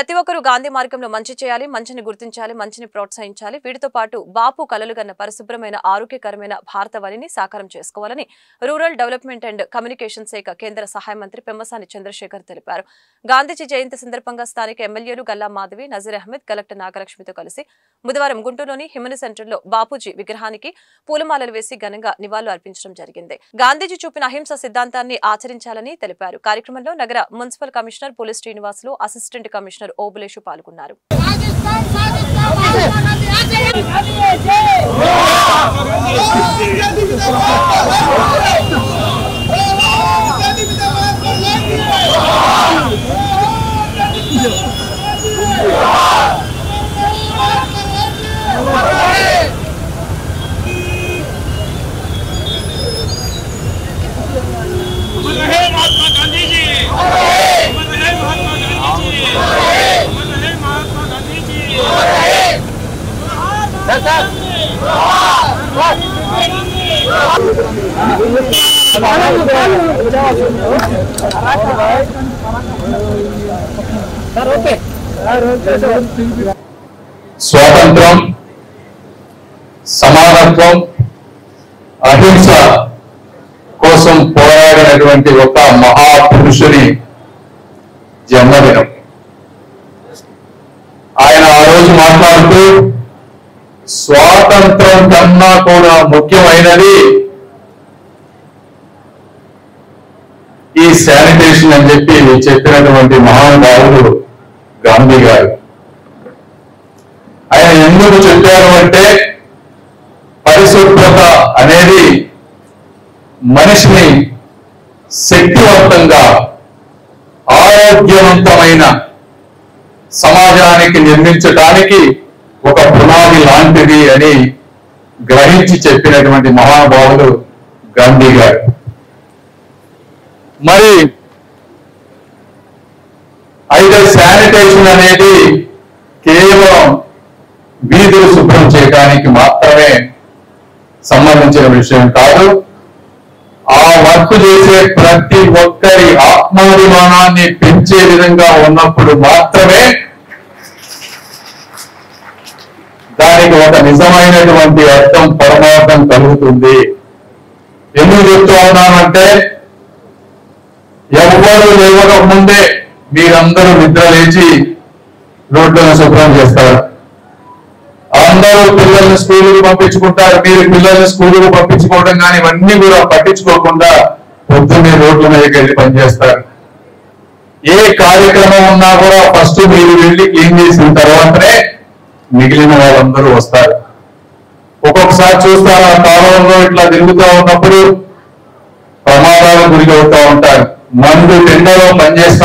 ప్రతి ఒక్కరూ గాంధీ మార్గంలో మంచి చేయాలి, మంచిని గుర్తించాలి, మంచిని ప్రోత్సహించాలి. వీటితో పాటు బాపు కలలుగన్న పరిశుభ్రమైన ఆరోగ్యకరమైన భారతవనిని సాకారం చేసుకోవాలని రూరల్ డెవలప్మెంట్ అండ్ కమ్యూనికేషన్ శాఖ కేంద్ర సహాయ మంత్రి పెమ్మసాని చంద్రశేఖర్ తెలిపారు. గాంధీజీ జయంతి సందర్భంగా స్థానిక ఎమ్మెల్యేలు గల్లా మాధవి, నజీర్ అహ్మద్, కలెక్టర్ నాగలక్ష్మితో కలిసి బుధవారం గుంటూరులోని హిమని సెంటర్లో బాపూజీ విగ్రహానికి పూలమాలలు వేసి ఘనంగా నివాళులు అర్పించడం జరిగింది. గాంధీజీ చూపిన అహింస సిద్ధాంతాన్ని ఆచరించాలని తెలిపారు. కార్యక్రమంలో నగర మున్సిపల్ కమిషనర్ పులి శ్రీనివాసులు, అసిస్టెంట్ కమిషనర్ ఓబులేషు పాల్గొన్నారు. స్వాతంత్రం, సమానత్వం, అహింస కోసం పోరాడినటువంటి ఒక మహాపురుషుని జన్మదినం. ఆయన ఆ రోజు మాట్లాడుతూ స్వాతంత్రం కన్నా కూడా ముఖ్యమైనది ఈ శానిటేషన్ అని చెప్పినటువంటి మహానుభావుడు గాంధీ గారు. ఆయన ఎందుకు చెప్పారు అంటే పరిశుభ్రత అనేది మనిషిని శక్తివంతంగా ఆరోగ్యవంతమైన సమాజానికి నిర్మించడానికి ఒక పునాది లాంటిది అని గ్రహించి చెప్పినటువంటి మహానుభావుడు గాంధీ గారు. మరి అయితే శానిటేషన్ అనేది కేవలం వీధులు శుభ్రం చేయడానికి మాత్రమే సంబంధించిన విషయం కాదు. ఆ వర్క్ చేసే ప్రతి ఒక్కరి ఆత్మాభిమానాన్ని పెంచే విధంగా ఉన్నప్పుడు మాత్రమే దానికి ఒక నిజమైనటువంటి అర్థం, పరమార్థం కలుగుతుంది. ఎందుకు చెప్తూ ఉన్నానంటే ఎవ్వరూ లేవక ముందే మీరందరూ నిద్ర లేచి రోడ్లను శుభ్రం చేస్తారు. అందరూ పిల్లల్ని స్కూలుకు పంపించుకుంటారు. మీరు పిల్లల్ని స్కూలుకు పంపించుకోవడం కానీ ఇవన్నీ కూడా పట్టించుకోకుండా పొద్దున్నే రోడ్ల మీదకి వెళ్ళి పనిచేస్తారు. ఏ కార్యక్రమం ఉన్నా కూడా ఫస్ట్ మీరు వెళ్ళి క్లీన్ చేసిన తర్వాతనే మిగిలిన వాళ్ళందరూ వస్తారు. ఒక్కొక్కసారి చూస్తారు ఆ కాలంలో ఇట్లా తిరుగుతూ ఉన్నప్పుడు ప్రమాదాలకు గురి అవుతూ ఉంటారు. మందు టెండలో పనిచేస్తా